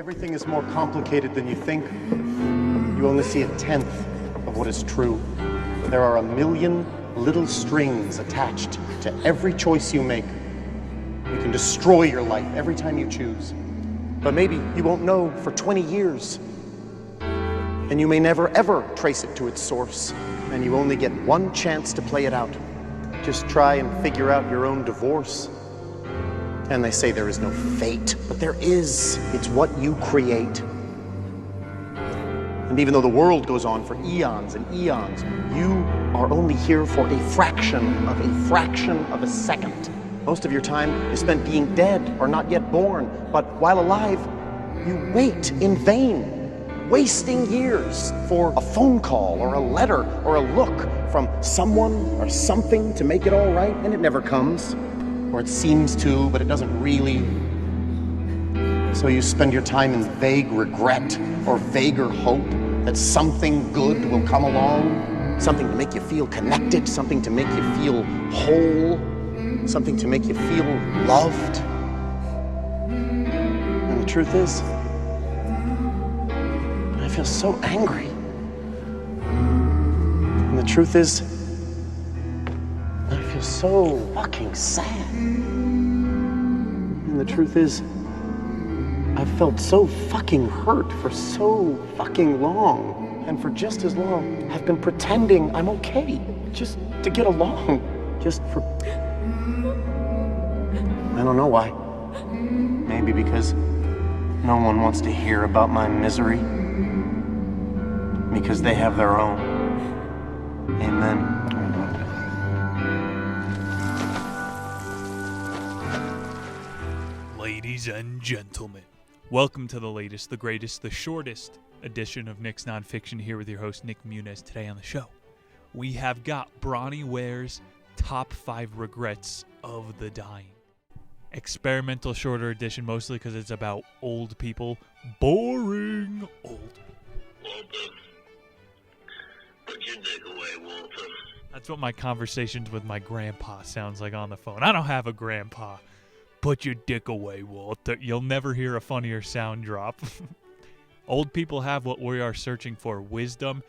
Everything is more complicated than you think. You only see a tenth of what is true. There are a million little strings attached to every choice you make. You can destroy your life every time you choose. But maybe you won't know for 20 years. And you may never ever trace it to its source. And you only get one chance to play it out. Just try and figure out your own divorce. And they say there is no fate, but there is. It's what you create. And even though the world goes on for eons and eons, you are only here for a fraction of a second. Most of your time is spent being dead or not yet born, but while alive, you wait in vain, wasting years for a phone call or a letter or a look from someone or something to make it all right, and it never comes. Or it seems to, but it doesn't really. So you spend your time in vague regret or vaguer hope that something good will come along, something to make you feel connected, something to make you feel whole, something to make you feel loved. And the truth is, I feel so angry. And the truth is, I feel so fucking sad. And the truth is, I've felt so fucking hurt for so fucking long. And for just as long, I've been pretending I'm okay. Just to get along. Just for... I don't know why. Maybe because no one wants to hear about my misery. Because they have their own. Amen. Ladies and gentlemen, welcome to the latest, the greatest, the shortest edition of Nick's Nonfiction, here with your host, Nick Muniz. Today on the show, we have got Bronnie Ware's top 5 regrets of the dying. Experimental shorter edition, mostly because it's about old people. Boring old. Walter, put your dick away, Walter. That's what my conversations with my grandpa sounds like on the phone. I don't have a grandpa. Put your dick away, Walter. You'll never hear a funnier sound drop. Old people have what we are searching for, wisdom.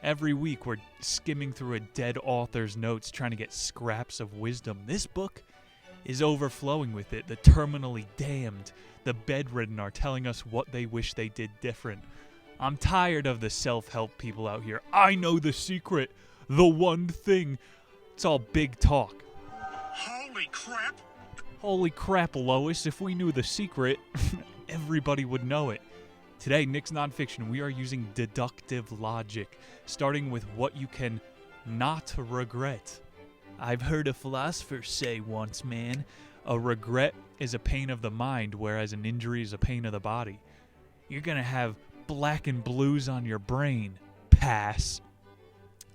Every week we're skimming through a dead author's notes trying to get scraps of wisdom. This book is overflowing with it. The terminally damned, the bedridden are telling us what they wish they did different. I'm tired of the self-help people out here. I know the secret, the one thing. It's all big talk. Holy crap! Holy crap, Lois, if we knew the secret, everybody would know it. Today, Nick's Nonfiction, we are using deductive logic, starting with what you can not regret. I've heard a philosopher say once, man, a regret is a pain of the mind, whereas an injury is a pain of the body. You're gonna have black and blues on your brain. Pass.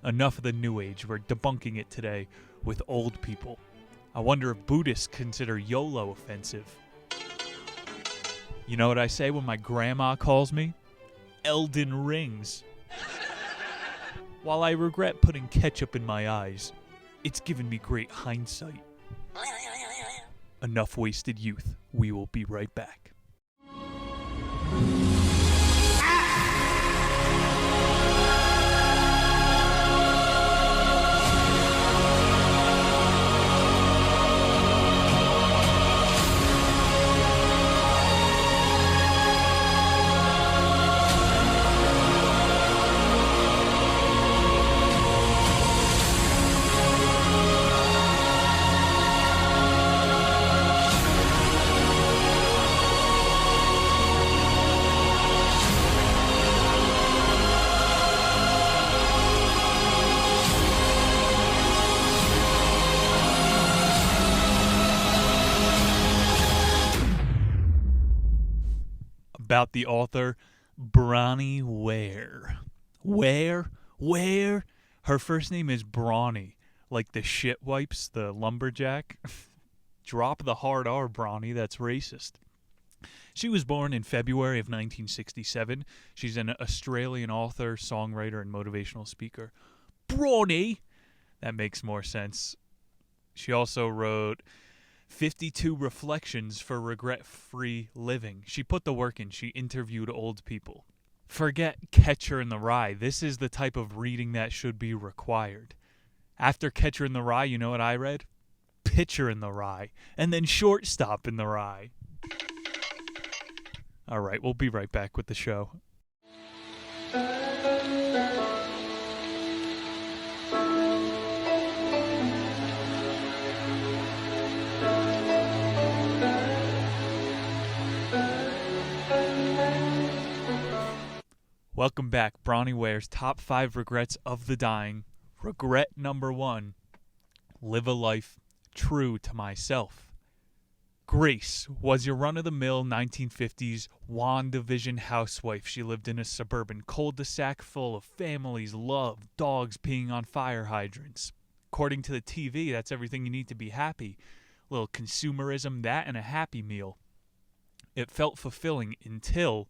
Enough of the New Age. We're debunking it today with old people. I wonder if Buddhists consider YOLO offensive. You know what I say when my grandma calls me? Elden Rings. While I regret putting ketchup in my eyes, it's given me great hindsight. Enough wasted youth. We will be right back. About the author, Bronnie Ware. Ware? Her first name is Bronnie, like the shit wipes, the lumberjack. Drop the hard R, Bronnie, that's racist. She was born in February of 1967. She's an Australian author, songwriter, and motivational speaker. Bronnie! That makes more sense. She also wrote 52 reflections for regret-free living. She put the work in. She interviewed old people. Forget Catcher in the Rye. This is the type of reading that should be required. After Catcher in the Rye, you know what I read? Pitcher in the Rye. And then Shortstop in the Rye. All right, we'll be right back with the show. Welcome back. Bronnie Ware's top 5 regrets of the dying. Regret number 1, live a life true to myself. Grace was your run-of-the-mill 1950s WandaVision housewife. She lived in a suburban cul-de-sac full of families, love, dogs peeing on fire hydrants. According to the TV, that's everything you need to be happy. A little consumerism, that and a Happy Meal. It felt fulfilling until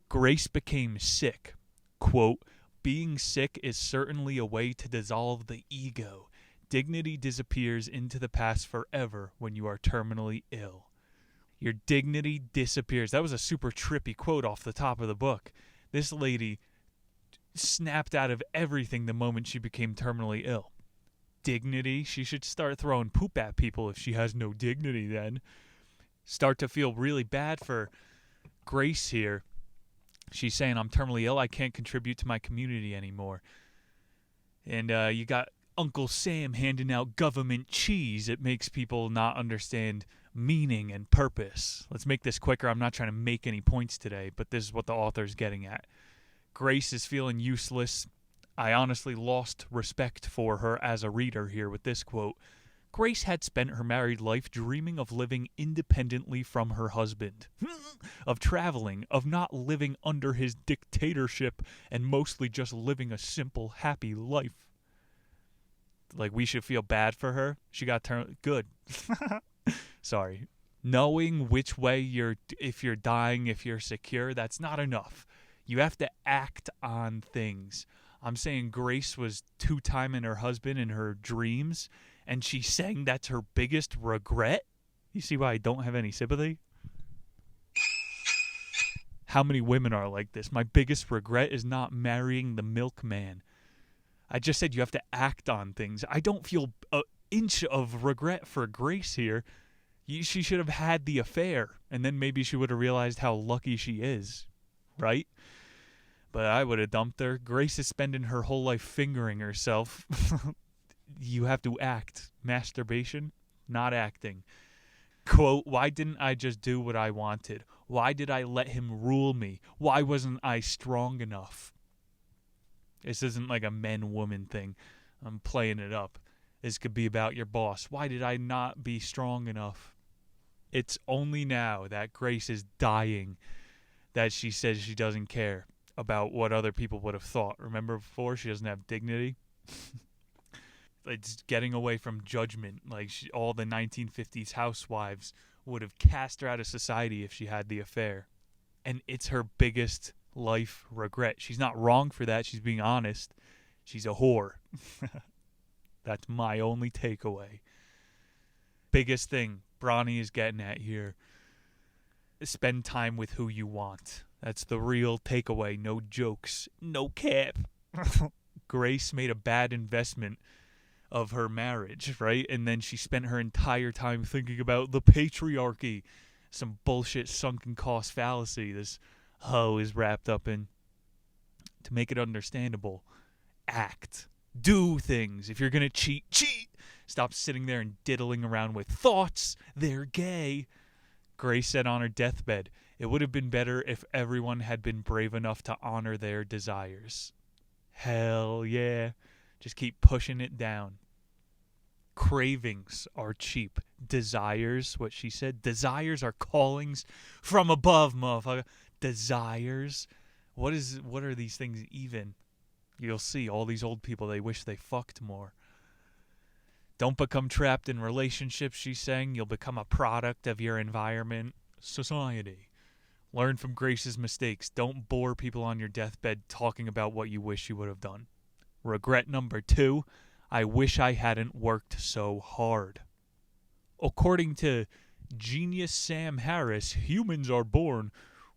Grace became sick. Quote, being sick is certainly a way to dissolve the ego. Dignity disappears into the past forever when you are terminally ill. Your dignity disappears. That was a super trippy quote off the top of the book. This lady snapped out of everything the moment she became terminally ill. Dignity? She should start throwing poop at people if she has no dignity then. Start to feel really bad for Grace here. She's saying, I'm terminally ill. I can't contribute to my community anymore. And you got Uncle Sam handing out government cheese. It makes people not understand meaning and purpose. Let's make this quicker. I'm not trying to make any points today, but this is what the author's getting at. Grace is feeling useless. I honestly lost respect for her as a reader here with this quote. Grace had spent her married life dreaming of living independently from her husband, of traveling, of not living under his dictatorship, and mostly just living a simple, happy life. Like, we should feel bad for her. She got turned good. Sorry. Knowing which way if you're dying, if you're secure, that's not enough. You have to act on things. I'm saying Grace was two-timing her husband in her dreams, and she's saying that's her biggest regret? You see why I don't have any sympathy? How many women are like this? My biggest regret is not marrying the milkman. I just said you have to act on things. I don't feel an inch of regret for Grace here. She should have had the affair, and then maybe she would have realized how lucky she is, right? But I would have dumped her. Grace is spending her whole life fingering herself. You have to act. Masturbation, not acting. Quote, why didn't I just do what I wanted? Why did I let him rule me? Why wasn't I strong enough? This isn't like a men-woman thing. I'm playing it up. This could be about your boss. Why did I not be strong enough? It's only now that Grace is dying that she says she doesn't care about what other people would have thought. Remember before, she doesn't have dignity? It's getting away from judgment. Like all the 1950s housewives would have cast her out of society if she had the affair. And it's her biggest life regret. She's not wrong for that. She's being honest. She's a whore. That's my only takeaway. Biggest thing Bronnie is getting at here. Spend time with who you want. That's the real takeaway. No jokes. No cap. Grace made a bad investment of her marriage, right? And then she spent her entire time thinking about the patriarchy. Some bullshit sunken cost fallacy this hoe is wrapped up in. To make it understandable, act. Do things. If you're going to cheat, cheat. Stop sitting there and diddling around with thoughts. They're gay. Grace said on her deathbed, it would have been better if everyone had been brave enough to honor their desires. Hell yeah. Just keep pushing it down. Cravings are cheap. Desires, what she said, desires are callings from above, motherfucker. Desires. What are these things even? You'll see all these old people, they wish they fucked more. Don't become trapped in relationships, she's saying. You'll become a product of your environment. Society. Learn from Grace's mistakes. Don't bore people on your deathbed talking about what you wish you would have done. Regret number 2, I wish I hadn't worked so hard. According to genius Sam Harris, humans are born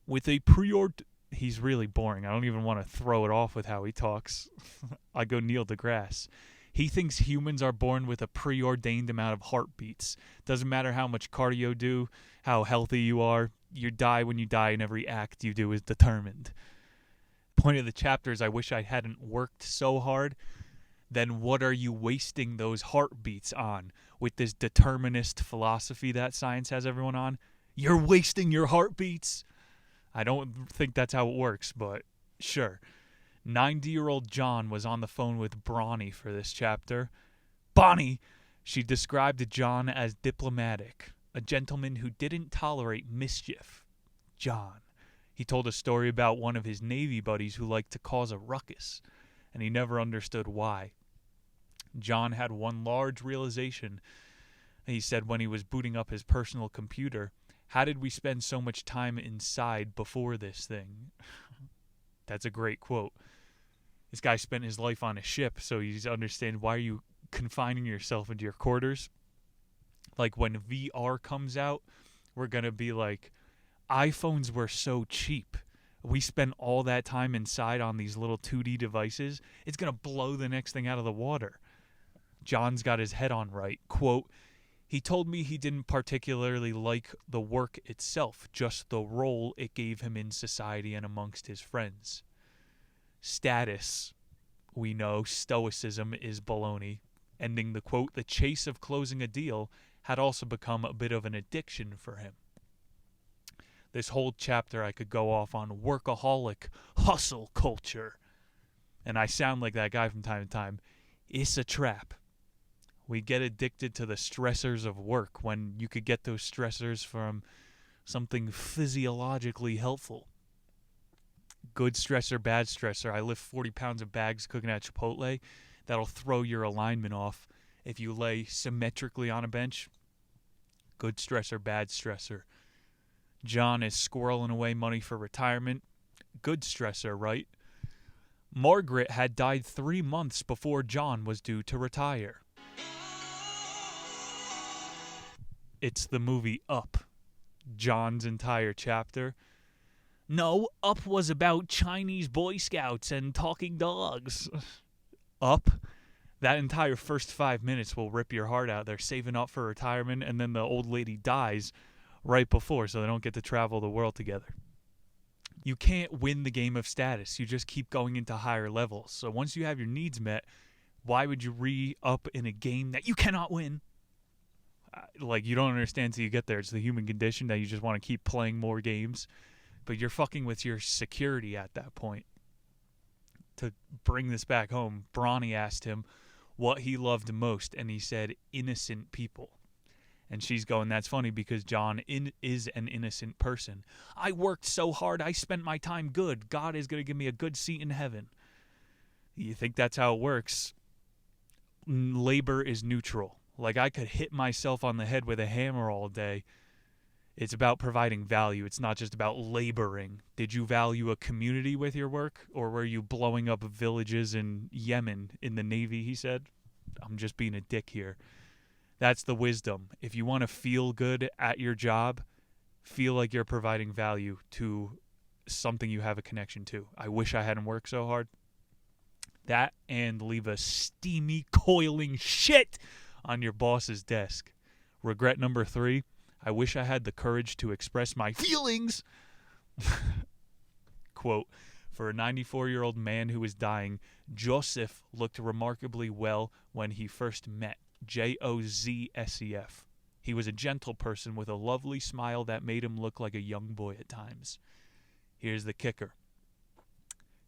with a preordained... He's really boring. I don't even want to throw it off with how he talks. I go Neil deGrasse. He thinks humans are born with a preordained amount of heartbeats. Doesn't matter how much cardio you do, how healthy you are. You die when you die, and every act you do is determined. Point of the chapter is I wish I hadn't worked so hard. Then what are you wasting those heartbeats on with this determinist philosophy that science has everyone on? You're wasting your heartbeats. I don't think that's how it works, but sure. 90-year-old John was on the phone with Bronnie for this chapter. Bonnie! She described John as diplomatic, a gentleman who didn't tolerate mischief. John. He told a story about one of his Navy buddies who liked to cause a ruckus, and he never understood why. John had one large realization. He said when he was booting up his personal computer, how did we spend so much time inside before this thing? That's a great quote. This guy spent his life on a ship, so you understand why are you confining yourself into your quarters? Like when VR comes out, we're going to be like, iPhones were so cheap. We spent all that time inside on these little 2D devices. It's going to blow the next thing out of the water. John's got his head on right. Quote, he told me he didn't particularly like the work itself, just the role it gave him in society and amongst his friends. Status, we know, stoicism is baloney. Ending the quote, the chase of closing a deal had also become a bit of an addiction for him. This whole chapter I could go off on workaholic hustle culture. And I sound like that guy from time to time. It's a trap. We get addicted to the stressors of work when you could get those stressors from something physiologically helpful. Good stressor, bad stressor. I lift 40 pounds of bags cooking at Chipotle. That'll throw your alignment off if you lay symmetrically on a bench. Good stressor, bad stressor. John is squirreling away money for retirement. Good stressor, right? Margaret had died 3 months before John was due to retire. It's the movie Up. John's entire chapter. No, Up was about Chinese Boy Scouts and talking dogs. Up? That entire first 5 minutes will rip your heart out. They're saving up for retirement, and then the old lady dies right before, so they don't get to travel the world together. You can't win the game of status. You just keep going into higher levels. So once you have your needs met, why would you re-up in a game that you cannot win? Like, you don't understand until you get there. It's the human condition that you just want to keep playing more games. But you're fucking with your security at that point. To bring this back home, Bronnie asked him what he loved most, and he said, innocent people. And she's going, that's funny because John is an innocent person. I worked so hard, I spent my time good. God is going to give me a good seat in heaven. You think that's how it works? Labor is neutral. Like, I could hit myself on the head with a hammer all day. It's about providing value. It's not just about laboring. Did you value a community with your work? Or were you blowing up villages in Yemen in the Navy, he said? I'm just being a dick here. That's the wisdom. If you want to feel good at your job, feel like you're providing value to something you have a connection to. I wish I hadn't worked so hard. That and leave a steamy, coiling shit on your boss's desk. Regret number 3, I wish I had the courage to express my feelings. Quote, for a 94-year-old man who was dying, Joseph looked remarkably well when he first met. Joseph. He was a gentle person with a lovely smile that made him look like a young boy at times. Here's the kicker.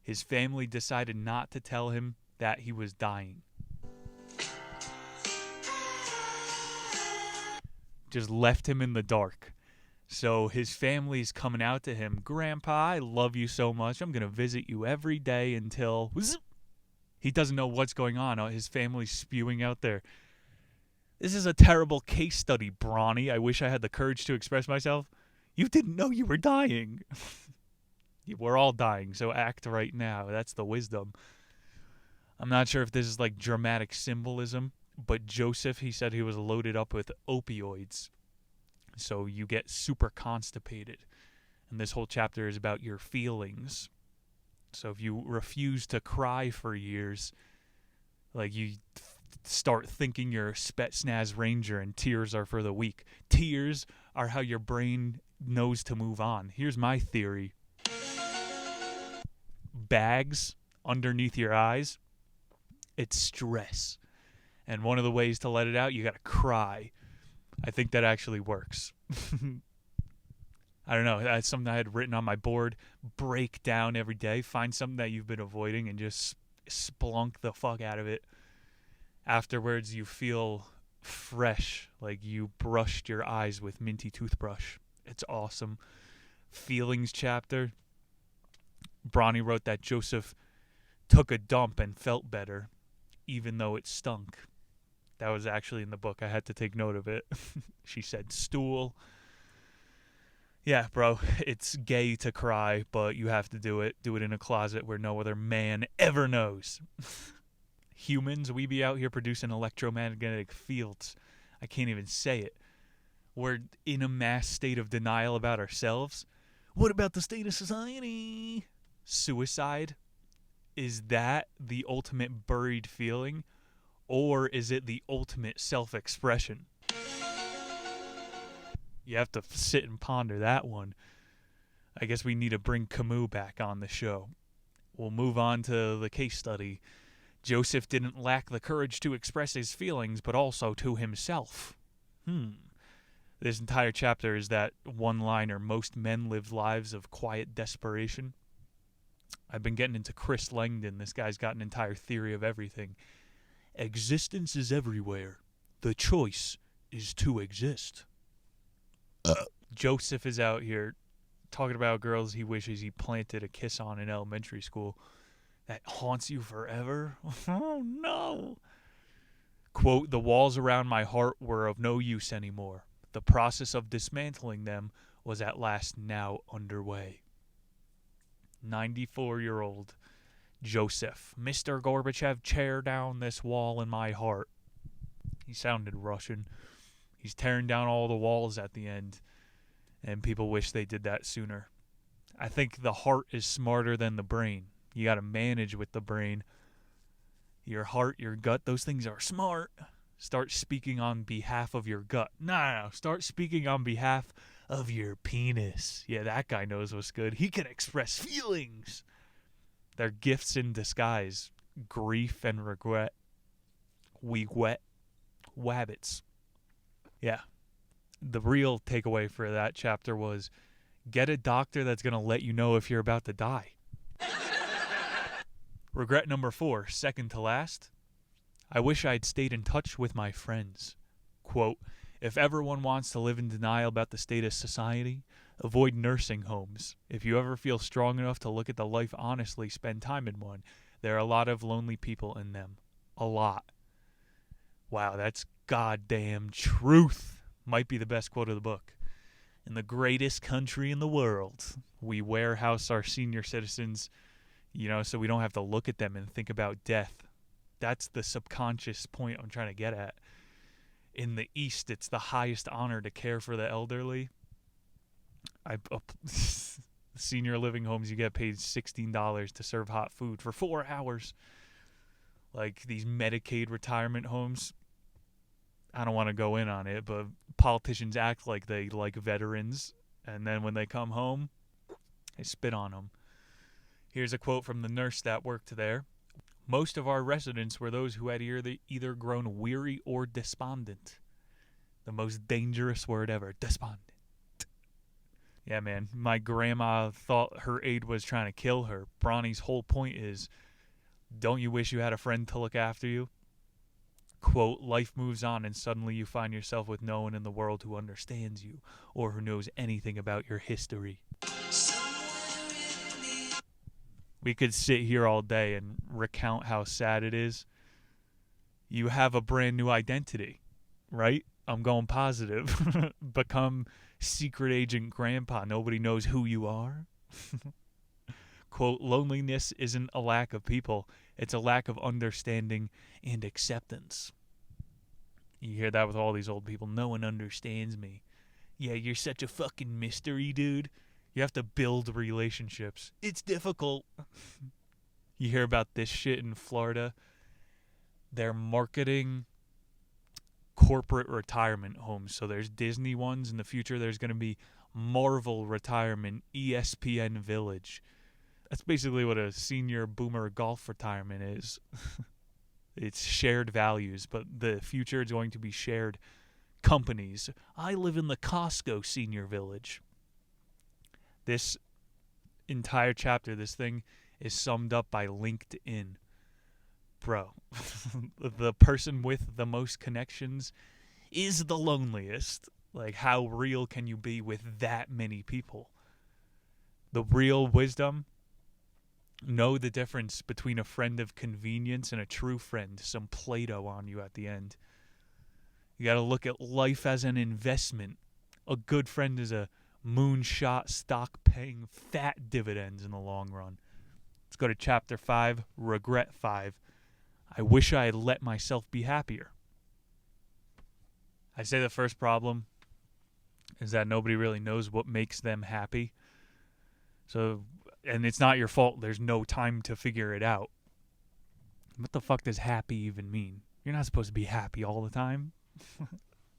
His family decided not to tell him that he was dying. Just left him in the dark. So his family's coming out to him. Grandpa, I love you so much. I'm going to visit you every day until... He doesn't know what's going on. His family's spewing out there. This is a terrible case study, Bronnie. I wish I had the courage to express myself. You didn't know you were dying. We're all dying, so act right now. That's the wisdom. I'm not sure if this is like dramatic symbolism, But Joseph, he said he was loaded up with opioids. So you get super constipated. And this whole chapter is about your feelings. So if you refuse to cry for years, like you start thinking you're a Spetsnaz Ranger and tears are for the weak. Tears are how your brain knows to move on. Here's my theory. Bags underneath your eyes, it's stress. And one of the ways to let it out, you got to cry. I think that actually works. I don't know. That's something I had written on my board. Break down every day. Find something that you've been avoiding and just splunk the fuck out of it. Afterwards, you feel fresh, like you brushed your eyes with minty toothbrush. It's awesome. Feelings chapter. Bronnie wrote that Joseph took a dump and felt better, even though it stunk. That was actually in the book. I had to take note of it. She said stool. Yeah, bro, it's gay to cry, but you have to do it. Do it in a closet where no other man ever knows. Humans, we be out here producing electromagnetic fields. I can't even say it. We're in a mass state of denial about ourselves. What about the state of society? Suicide? Is that the ultimate buried feeling? Or is it the ultimate self-expression? You have to sit and ponder that one. I guess we need to bring Camus back on the show. We'll move on to the case study. Joseph didn't lack the courage to express his feelings, but also to himself. This entire chapter is that one-liner, most men live lives of quiet desperation. I've been getting into Chris Langdon. This guy's got an entire theory of everything. Existence is everywhere. The choice is to exist. Joseph is out here talking about girls he wishes he planted a kiss on in elementary school that haunts you forever. Oh, no. Quote, the walls around my heart were of no use anymore. The process of dismantling them was at last now underway. 94-year-old Joseph. Mr. Gorbachev, tear down this wall in my heart. He sounded Russian. He's tearing down all the walls at the end, and people wish they did that sooner. I think the heart is smarter than the brain. You got to manage with the brain. Your heart, your gut, those things are smart. Start speaking on behalf of your gut. No. Start speaking on behalf of your penis. Yeah, that guy knows what's good. He can express feelings. They're gifts in disguise. Grief and regret. We wet wabbits. Yeah. The real takeaway for that chapter was get a doctor that's going to let you know if you're about to die. Regret number 4, second to last. I wish I'd stayed in touch with my friends. Quote, if everyone wants to live in denial about the state of society, avoid nursing homes. If you ever feel strong enough to look at the life honestly, spend time in one. There are a lot of lonely people in them. A lot. Wow, that's goddamn truth. Might be the best quote of the book. In the greatest country in the world, we warehouse our senior citizens, so we don't have to look at them and think about death. That's the subconscious point I'm trying to get at. In the East, it's the highest honor to care for the elderly. Senior living homes, you get paid $16 to serve hot food for 4 hours. Like these Medicaid retirement homes, I don't want to go in on it, but politicians act like they like veterans, and then when they come home, they spit on them. Here's a quote from the nurse that worked there. Most of our residents were those who had either grown weary or despondent. The most dangerous word ever, despondent. Yeah, man, my grandma thought her aide was trying to kill her. Bronnie's whole point is, don't you wish you had a friend to look after you? Quote, life moves on and suddenly you find yourself with no one in the world who understands you or who knows anything about your history. We could sit here all day and recount how sad it is. You have a brand new identity, right? I'm going positive. Become secret agent grandpa. Nobody knows who you are. Quote, loneliness isn't a lack of people. It's a lack of understanding and acceptance. You hear that with all these old people. No one understands me. Yeah, you're such a fucking mystery, dude. You have to build relationships. It's difficult. You hear about this shit in Florida. They're marketing corporate retirement homes. So there's Disney ones. In the future, there's going to be Marvel retirement, ESPN Village. That's basically what a senior boomer golf retirement is. It's shared values, but the future is going to be shared companies. I live in the Costco Senior Village. This entire chapter, this thing, is summed up by LinkedIn. Bro, the person with the most connections is the loneliest. Like, how real can you be with that many people? The real wisdom: know the difference between a friend of convenience and a true friend. Some Play-Doh on you at the end. You got to look at life as an investment. A good friend is a moonshot stock paying fat dividends in the long run. Let's go to chapter 5, regret 5. I wish I had let myself be happier. I say the first problem is that nobody really knows what makes them happy. So, and it's not your fault. There's no time to figure it out. What the fuck does happy even mean? You're not supposed to be happy all the time.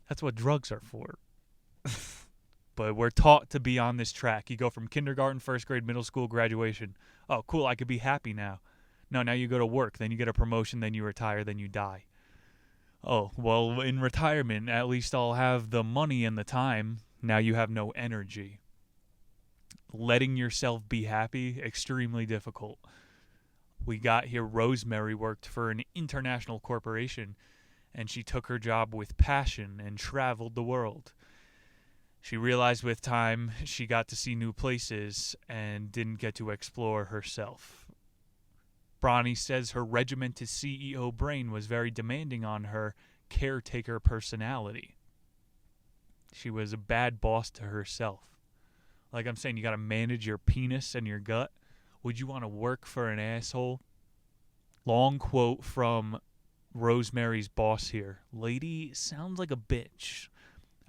That's what drugs are for. But we're taught to be on this track. You go from kindergarten, first grade, middle school, graduation. Oh, cool, I could be happy now. No, now you go to work, then you get a promotion, then you retire, then you die. Oh, well, in retirement, at least I'll have the money and the time. Now you have no energy. Letting yourself be happy, extremely difficult. We got here, Rosemary worked for an international corporation, and she took her job with passion and traveled the world. She realized with time she got to see new places and didn't get to explore herself. Bronnie says her regimented CEO brain was very demanding on her caretaker personality. She was a bad boss to herself. Like I'm saying, you got to manage your penis and your gut. Would you want to work for an asshole? Long quote from Rosemary's boss here. Lady sounds like a bitch.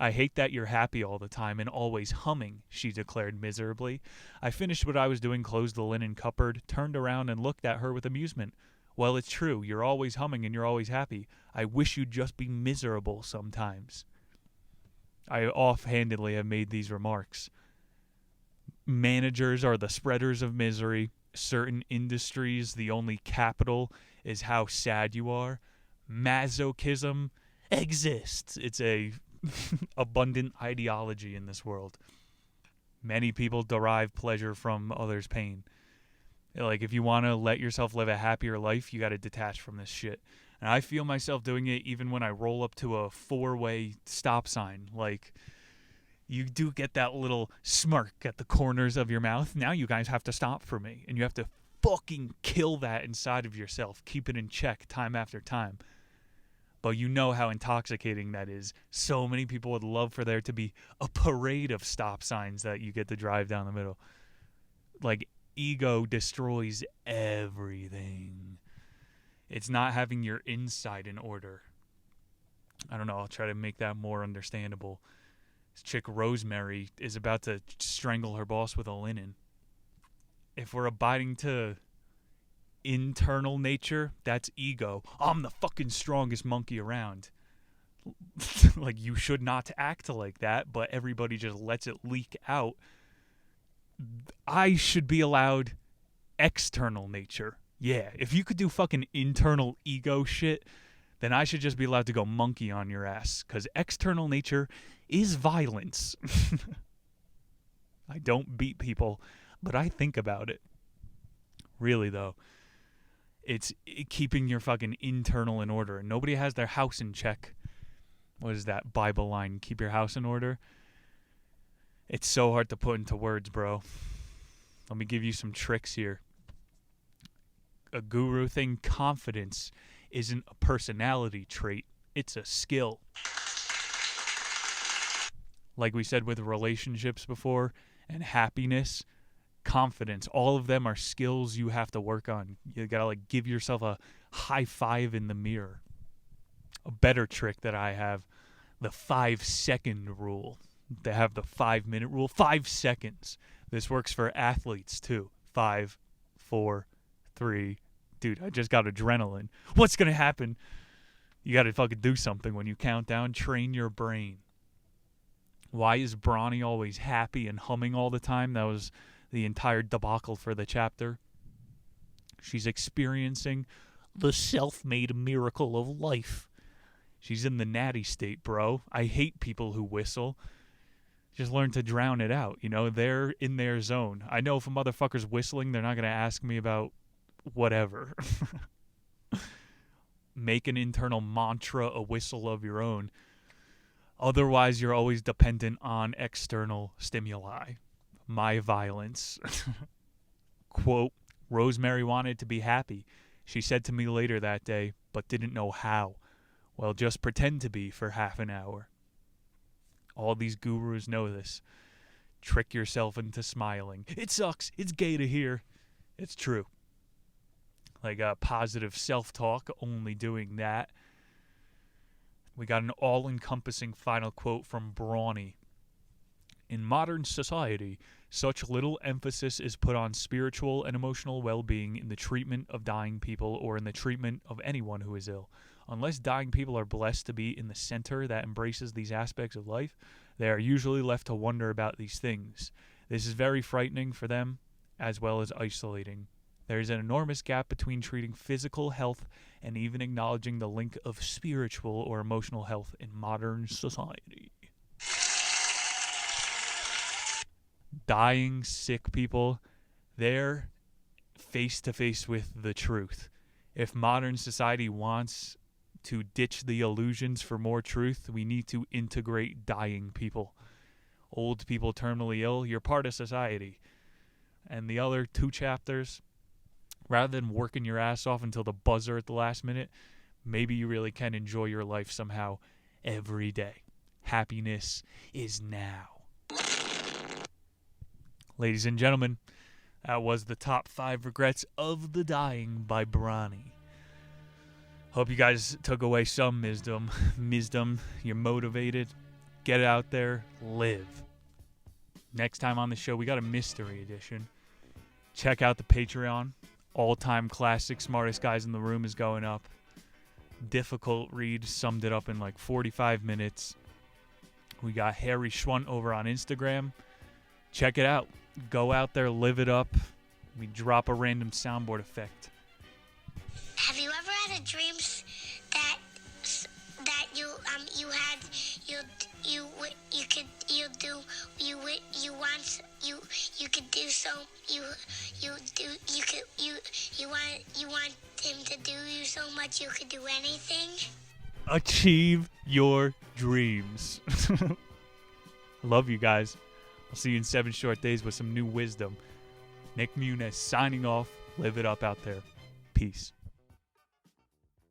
I hate that you're happy all the time and always humming, she declared miserably. I finished what I was doing, closed the linen cupboard, turned around and looked at her with amusement. Well, it's true. You're always humming and you're always happy. I wish you'd just be miserable sometimes. I offhandedly have made these remarks. Managers are the spreaders of misery. Certain industries, the only capital is how sad you are. Masochism exists. It's a abundant ideology in this world. Many people derive pleasure from others' pain. Like, if you want to let yourself live a happier life, you got to detach from this shit. And I feel myself doing it even when I roll up to a 4-way stop sign. Like, you do get that little smirk at the corners of your mouth. Now you guys have to stop for me. And you have to fucking kill that inside of yourself. Keep it in check time after time. But you know how intoxicating that is. So many people would love for there to be a parade of stop signs that you get to drive down the middle. Like, ego destroys everything. It's not having your inside in order. I don't know. I'll try to make that more understandable. This chick Rosemary is about to strangle her boss with a linen. If we're abiding to internal nature, that's ego. I'm the fucking strongest monkey around. Like, you should not act like that, but everybody just lets it leak out. I should be allowed external nature. Yeah, if you could do fucking internal ego shit, then I should just be allowed to go monkey on your ass, because external nature is violence. I don't beat people, but I think about it. Really, though. It's keeping your fucking internal in order. Nobody has their house in check. What is that Bible line? Keep your house in order. It's so hard to put into words, bro. Let me give you some tricks here. A guru thing, confidence isn't a personality trait. It's a skill. Like we said with relationships before and happiness, confidence, all of them are skills you have to work on. You gotta, like, give yourself a high five in the mirror. A better trick that I have, the 5-second rule. They have the 5-minute rule. 5 seconds. This works for athletes too. 5, 4, 3. Dude, I just got adrenaline. What's going to happen? You got to fucking do something when you count down. Train your brain. Why is Bronnie always happy and humming all the time? That was the entire debacle for the chapter. She's experiencing the self-made miracle of life. She's in the natty state, bro. I hate people who whistle. Just learn to drown it out. You know, they're in their zone. I know if a motherfucker's whistling, they're not going to ask me about whatever. Make an internal mantra, a whistle of your own. Otherwise, you're always dependent on external stimuli. My violence. Quote, Rosemary wanted to be happy. She said to me later that day, but didn't know how. Well, just pretend to be for half an hour. All these gurus know this. Trick yourself into smiling. It sucks. It's gay to hear. It's true. Like positive self-talk, only doing that. We got an all-encompassing final quote from Bronnie. In modern society, such little emphasis is put on spiritual and emotional well-being in the treatment of dying people or in the treatment of anyone who is ill. Unless dying people are blessed to be in the center that embraces these aspects of life, they are usually left to wonder about these things. This is very frightening for them, as well as isolating. There is an enormous gap between treating physical health and even acknowledging the link of spiritual or emotional health in modern society. Dying, sick people, they're face to face with the truth. If modern society wants to ditch the illusions for more truth, we need to integrate dying people. Old people, terminally ill, you're part of society. And the other 2 chapters, rather than working your ass off until the buzzer at the last minute, maybe you really can enjoy your life somehow every day. Happiness is now. Ladies and gentlemen, that was the top 5 regrets of the dying by Bronnie. Hope you guys took away some wisdom. You're motivated. Get out there. Live. Next time on the show, we got a mystery edition. Check out the Patreon. All-time classic Smartest Guys in the Room is going up. Difficult read. Summed it up in like 45 minutes. We got Harry Schwunt over on Instagram. Check it out. Go out there. Live it up. We drop a random soundboard effect. Have you ever had a dream that you want him to do you so much you could do anything? Achieve your dreams. Love you guys. I'll see you in 7 short days with some new wisdom. Nick Muniz signing off. Live it up out there. Peace.